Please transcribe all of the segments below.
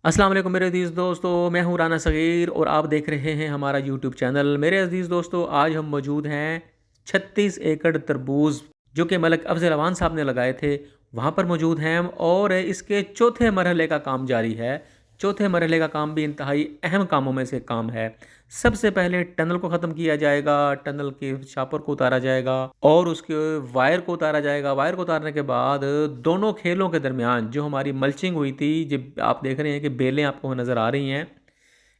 अस्सलाम वालेकुम मेरे अज़ीज़ दोस्तों, मैं हूँ राना सग़ीर और आप देख रहे हैं हमारा यूट्यूब चैनल। मेरे अज़ीज़ दोस्तों, आज हम मौजूद हैं 36 एकड़ तरबूज़ जो कि मलिक अफ़ज़ल अवान साहब ने लगाए थे, वहाँ पर मौजूद हैं हम और इसके चौथे मरहले का काम जारी है। चौथे मरहले का काम भी इंतहाई अहम कामों में से काम है। सबसे पहले टनल को ख़त्म किया जाएगा, टनल के शापर को उतारा जाएगा और उसके वायर को उतारा जाएगा। वायर को उतारने के बाद दोनों खेलों के दरमियान जो हमारी मल्चिंग हुई थी, जब आप देख रहे हैं कि बेलें आपको नज़र आ रही हैं,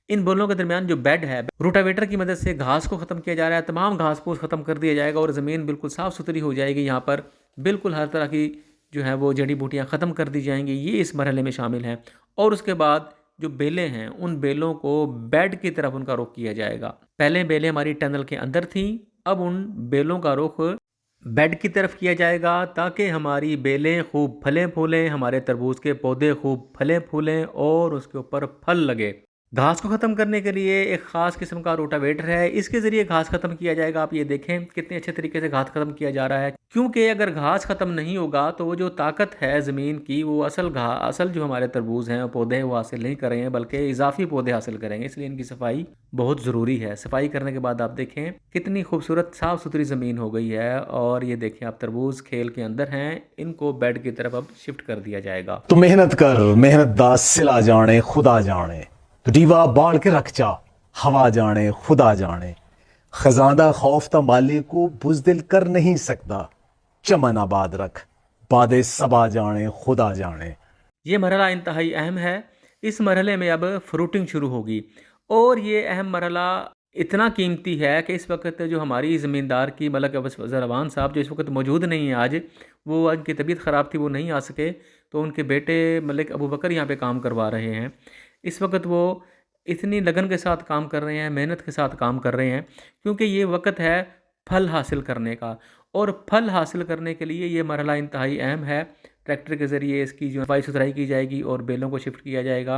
इन बेलों के दरमियान जो बेड है, रोटावेटर की मदद से घास को ख़त्म किया जा रहा है। तमाम घास फूस ख़त्म कर दिया जाएगा और ज़मीन बिल्कुल साफ़ सुथरी हो जाएगी। यहाँ पर बिल्कुल हर तरह की जो है वो जड़ी बूटियाँ ख़त्म कर दी जाएंगी। ये इस मरहले में शामिल हैं और उसके बाद जो बेलें हैं, उन बेलों को बेड की तरफ उनका रुख किया जाएगा। पहले बेलें हमारी टनल के अंदर थीं, अब उन बेलों का रुख बेड की तरफ किया जाएगा ताकि हमारी बेलें खूब फलें फूलें, हमारे तरबूज के पौधे खूब फलें फूलें और उसके ऊपर फल लगे। घास को ख़त्म करने के लिए एक ख़ास किस्म का रोटावेटर है, इसके ज़रिए घास ख़त्म किया जाएगा। आप ये देखें कितने अच्छे तरीके से घास ख़त्म किया जा रहा है, क्योंकि अगर घास ख़त्म नहीं होगा तो वो जो ताकत है ज़मीन की, वो असल जो हमारे तरबूज हैं पौधे हैं वो हासिल नहीं करेंगे, बल्कि इजाफी पौधे हासिल करेंगे। इसलिए इनकी सफाई बहुत ज़रूरी है। सफाई करने के बाद आप देखें कितनी खूबसूरत साफ़ सुथरी ज़मीन हो गई है और ये देखें आप तरबूज खेल के अंदर हैं, इनको बेड की तरफ अब शिफ्ट कर दिया जाएगा। तो मेहनत कर, मेहनत दा सिला जाने खुदा जाने, तो दीवा बाढ़ के रख जा, हवा जाने खुदा जाने, खजाना खौफ ता माली को बुजदिल कर नहीं सकता, चमन आबाद रख, बादे सबा जाने खुदा जाने। ये मरहला इंतहाई अहम है। इस मरहले में अब फ्रूटिंग शुरू होगी और ये अहम मरहला इतना कीमती है कि इस वक्त जो हमारी ज़मींदार की मलिक अफ़ज़ल अवान साहब जो इस वक्त मौजूद नहीं है, आज वो उनकी तबीयत ख़राब थी, वो नहीं आ सके, तो उनके बेटे मलिक अबू बकर यहाँ पे काम करवा रहे हैं। इस वक्त वो इतनी लगन के साथ काम कर रहे हैं, मेहनत के साथ काम कर रहे हैं, क्योंकि ये वक्त है फल हासिल करने का और फल हासिल करने के लिए ये मरहला इंतहाई अहम है। ट्रैक्टर के ज़रिए इसकी जो सफाई सुथराई की जाएगी और बेलों को शिफ्ट किया जाएगा।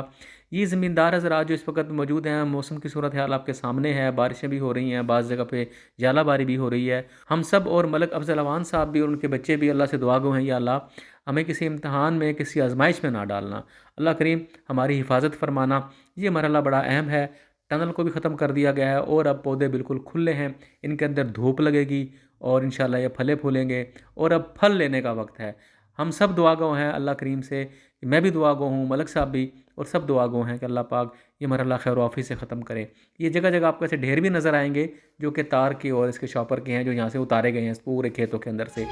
ये ज़मींदार हज़रात जो इस वक्त मौजूद हैं, मौसम की सूरत हाल आपके सामने है, बारिशें भी हो रही हैं, बाज़ जगह पे जालाबारी भी हो रही है। हम सब और मलिक अफ़ज़ल अवान साहब भी और उनके बच्चे भी अल्लाह से दुआ गो हैं, या अल्लाह हमें किसी इम्तहान में, किसी आजमाइश में ना डालना। अल्लाह करीम हमारी हिफाजत फरमाना। ये मरहला बड़ा अहम है। टनल को भी ख़त्म कर दिया गया है और अब पौधे बिल्कुल खुले हैं, इनके अंदर धूप लगेगी और इंशाल्लाह ये फले फूलेंगे और अब फल लेने का वक्त है। हम सब दुआ गो हैं अल्लाह करीम से, मैं भी दुआ गो हूँ, मलिक साहब भी, और सब दुआ गो हैं कि अल्लाह पाक ये मरहला खैर वाफ़ी से ख़त्म करे। ये जगह जगह आपको ऐसे ढेर भी नज़र आएंगे जो कि तार के और इसके शॉपर के हैं, जो यहाँ से उतारे गए हैं इस पूरे खेतों के अंदर से।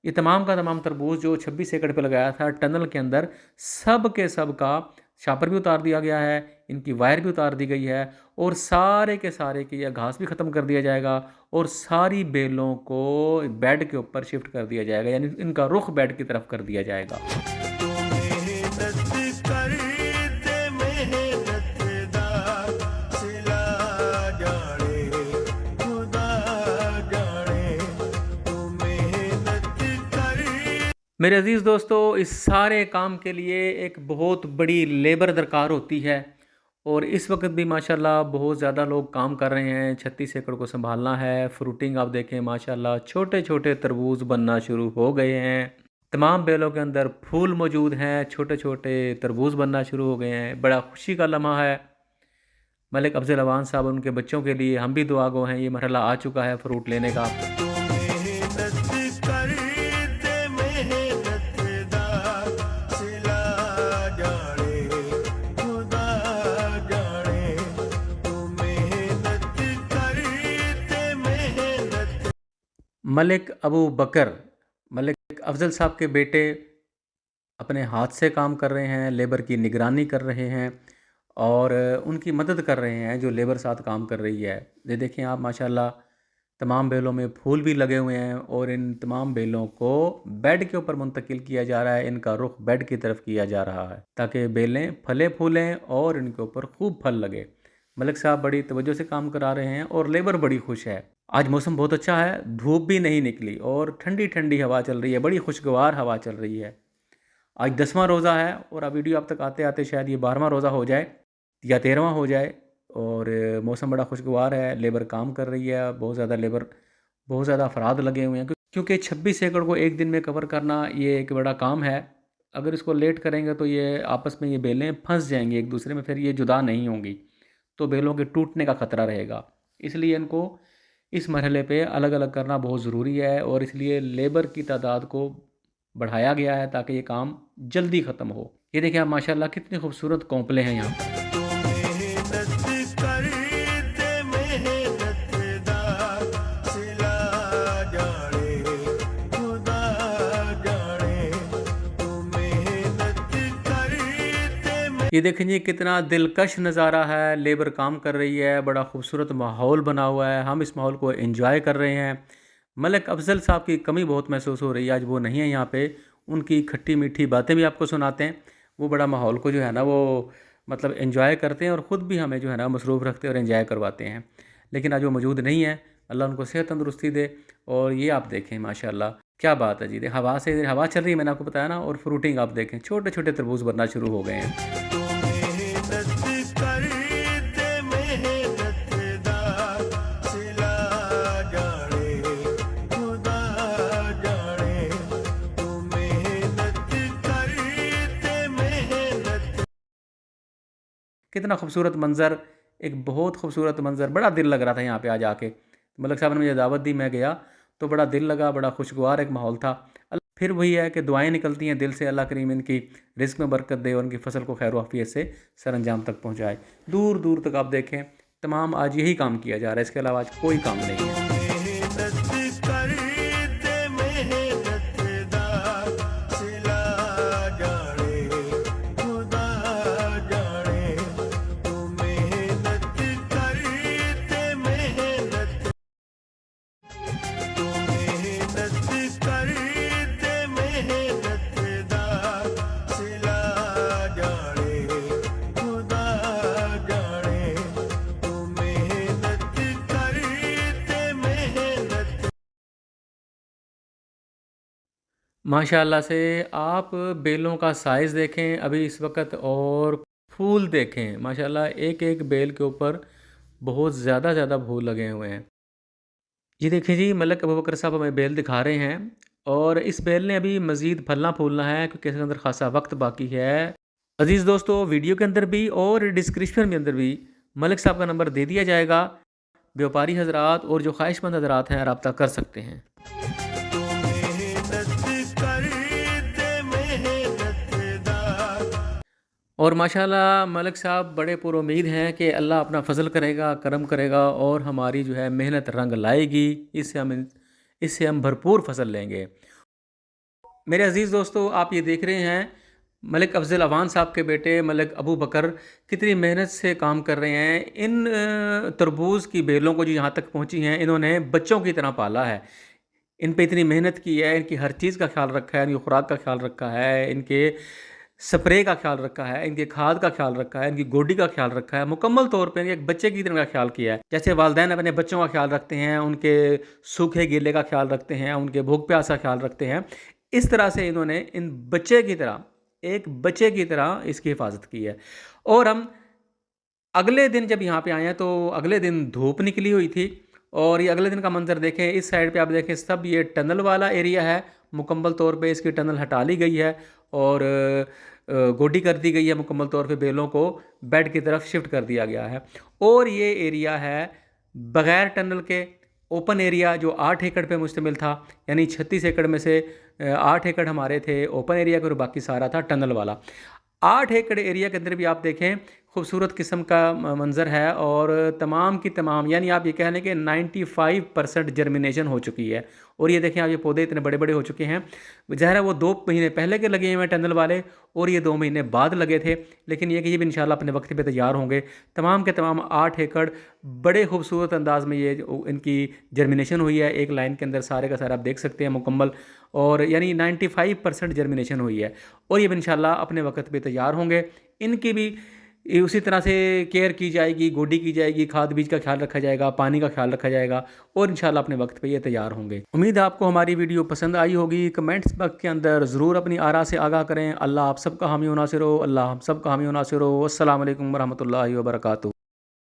ये तमाम का तमाम तरबूज जो 26 एकड़ पे लगाया था टनल के अंदर, सब के सब का शापर भी उतार दिया गया है, इनकी वायर भी उतार दी गई है और सारे के सारे की यह घास भी ख़त्म कर दिया जाएगा और सारी बेलों को बेड के ऊपर शिफ्ट कर दिया जाएगा, यानी इनका रुख बेड की तरफ कर दिया जाएगा। मेरे अज़ीज़ दोस्तों, इस सारे काम के लिए एक बहुत बड़ी लेबर दरकार होती है और इस वक्त भी माशाल्लाह बहुत ज़्यादा लोग काम कर रहे हैं। 36 एकड़ को संभालना है। फ्रूटिंग आप देखें माशाल्लाह, छोटे छोटे तरबूज बनना शुरू हो गए हैं। तमाम बेलों के अंदर फूल मौजूद हैं, छोटे छोटे तरबूज बनना शुरू हो गए हैं। बड़ा खुशी का लम्हा है। मलिक अफ़ज़ल अवान साहब उनके बच्चों के लिए हम भी दुआ गो हैं। ये मरहला आ चुका है फ्रूट लेने का। मलिक अबू बकर, मलिक अफ़ज़ल साहब के बेटे अपने हाथ से काम कर रहे हैं, लेबर की निगरानी कर रहे हैं और उनकी मदद कर रहे हैं जो लेबर साथ काम कर रही है। ये देखें आप माशाल्लाह, तमाम बेलों में फूल भी लगे हुए हैं और इन तमाम बेलों को बेड के ऊपर मुंतकिल किया जा रहा है। इनका रुख बेड की तरफ किया जा रहा है ताकि बेलें फले फूलें और इनके ऊपर खूब फल लगे। मलिक साहब बड़ी तवज्जो से काम करा रहे हैं और लेबर बड़ी खुश है। आज मौसम बहुत अच्छा है, धूप भी नहीं निकली और ठंडी ठंडी हवा चल रही है, बड़ी खुशगवार हवा चल रही है। आज 10वां रोज़ा है और अब वीडियो आप तक आते आते शायद ये 12वां रोज़ा हो जाए या 13वां हो जाए। और मौसम बड़ा खुशगवार है, लेबर काम कर रही है, बहुत ज़्यादा अफराद लगे हुए हैं क्योंकि 26 एकड़ को एक दिन में कवर करना ये एक बड़ा काम है। अगर इसको लेट करेंगे तो ये आपस में ये बेलें फंस जाएंगी एक दूसरे में, फिर ये जुदा नहीं होंगी, तो बेलों के टूटने का ख़तरा रहेगा। इसलिए इनको इस मरहले पे अलग अलग करना बहुत ज़रूरी है और इसलिए लेबर की तादाद को बढ़ाया गया है ताकि ये काम जल्दी ख़त्म हो। ये देखिए आप माशाल्लाह कितनी खूबसूरत कौंपले हैं यहाँ पर। ये देखें जी कितना दिलकश नज़ारा है, लेबर काम कर रही है, बड़ा खूबसूरत माहौल बना हुआ है, हम इस माहौल को एंजॉय कर रहे हैं। मलिक अफजल साहब की कमी बहुत महसूस हो रही है, आज वो नहीं है यहाँ पे। उनकी खट्टी मीठी बातें भी आपको सुनाते हैं, वो बड़ा माहौल को जो है ना वो मतलब एंजॉय करते हैं और ख़ुद भी हमें जो है ना मसरूफ़ रखते हैं और एंजॉय करवाते हैं। लेकिन आज वो मौजूद नहीं है, अल्लाह उनको सेहत तंदुरुस्ती दे। और ये आप देखें माशाल्लाह क्या बात है जी, हवा चल रही है, मैंने आपको बताया ना। और फ्रूटिंग आप देखें, छोटे छोटे तरबूज बनना शुरू हो गए हैं। कितना खूबसूरत मंज़र, एक बहुत खूबसूरत मंज़र, बड़ा दिल लग रहा था यहाँ पे आज आके। मलिक साहब ने मुझे दावत दी, मैं गया तो बड़ा दिल लगा, बड़ा खुशगवार एक माहौल था। फिर वही है कि दुआएं निकलती हैं दिल से, अल्लाह करीम इनकी रिज़्क़ में बरकत दे और उनकी फ़सल को खैर आफ़ियत से सर अंजाम तक पहुँचाए। दूर दूर तक आप देखें तमाम आज यही काम किया जा रहा है, इसके अलावा आज कोई काम नहीं है। माशाल्लाह से आप बेलों का साइज़ देखें अभी इस वक्त, और फूल देखें माशाल्लाह, एक एक बेल के ऊपर बहुत ज़्यादा फूल लगे हुए हैं। ये देखिए जी, मलिक अबू बकर साहब हमें बेल दिखा रहे हैं और इस बेल ने अभी मज़ीद फलना फूलना है क्योंकि इसके अंदर खासा वक्त बाकी है। अज़ीज़ दोस्तों, वीडियो के अंदर भी और डिस्क्रिप्शन के अंदर भी मलिक साहब का नंबर दे दिया जाएगा। व्यापारी हजरात और जो ख्वाहिशमंद हजरात हैं रब्ता कर सकते हैं। और माशाल्लाह मलिक साहब बड़े पुरुमीद हैं कि अल्लाह अपना फ़ज़ल करेगा, करम करेगा और हमारी जो है मेहनत रंग लाएगी, इससे हम भरपूर फ़सल लेंगे। मेरे अज़ीज़ दोस्तों, आप ये देख रहे हैं मलिक अफ़ज़ल अवान साहब के बेटे मलिक अबू बकर कितनी मेहनत से काम कर रहे हैं। इन तरबूज़ की बेलों को जो यहाँ तक पहुँची हैं, इन्होंने बच्चों की तरह पाला है। इन पे इतनी मेहनत की है, इनकी हर चीज़ का ख्याल रखा है, इनकी खुराक का ख्याल रखा है, इनके स्प्रे का ख्याल रखा है, इनके खाद का ख्याल रखा है, इनकी गोडी का ख्याल रखा है। मुकम्मल तौर पे एक बच्चे की तरह का ख्याल किया है। जैसे वालिदैन अपने बच्चों का ख्याल रखते हैं, उनके सूखे गीले का ख्याल रखते हैं, उनके भूख प्यास का ख्याल रखते हैं, इस तरह से इन्होंने इन बच्चे की तरह, एक बच्चे की तरह इसकी हिफाजत की है। और हम अगले दिन जब यहाँ पे आए हैं तो अगले दिन धूप निकली हुई थी और ये अगले दिन का मंजर देखें। इस साइड पे आप देखें सब ये टनल वाला एरिया है, मुकम्मल तौर पे इसकी टनल हटा ली गई है और गोडी कर दी गई है। मुकम्मल तौर पे बेलों को बेड की तरफ शिफ्ट कर दिया गया है। और ये एरिया है बग़ैर टनल के ओपन एरिया जो 8 एकड़ पे मुश्तमिल था, यानी 36 एकड़ में से 8 एकड़ हमारे थे ओपन एरिया के और बाकी सारा था टनल वाला। 8 एकड़ एरिया के अंदर भी आप देखें खूबसूरत किस्म का मंज़र है और तमाम की तमाम, यानी आप ये कह लें कि 95% जर्मिनेशन हो चुकी है। और ये देखें आप, ये पौधे इतने बड़े बड़े हो चुके हैं। ज़ाहिर है वो 2 महीने पहले के लगे हुए हैं टनल वाले और ये 2 महीने बाद लगे थे, लेकिन ये कि ये भी इंशाल्लाह अपने वक्त पे तैयार होंगे। तमाम के तमाम 8 एकड़ बड़े खूबसूरत अंदाज में ये इनकी जर्मिनेशन हुई है। एक लाइन के अंदर सारे का सारा आप देख सकते हैं मुकम्मल, और यानी 95% जर्मिनेशन हुई है और ये भी इंशाल्लाह अपने वक्त पे तैयार होंगे। इनकी भी उसी तरह से केयर की जाएगी, गोडी की जाएगी, खाद बीज का ख्याल रखा जाएगा, पानी का ख्याल रखा जाएगा और इंशाल्लाह अपने वक्त पे ये तैयार होंगे। उम्मीद है आपको हमारी वीडियो पसंद आई होगी। कमेंट्स बॉक्स के अंदर ज़रूर अपनी आरा से आगाह करें। अल्लाह आप सबका हामी व नासिर हो, अल्लाह हम सबका हामी व नासिर हो। अस्सलाम वालेकुम रहमतुल्लाहि व बरकातुहू।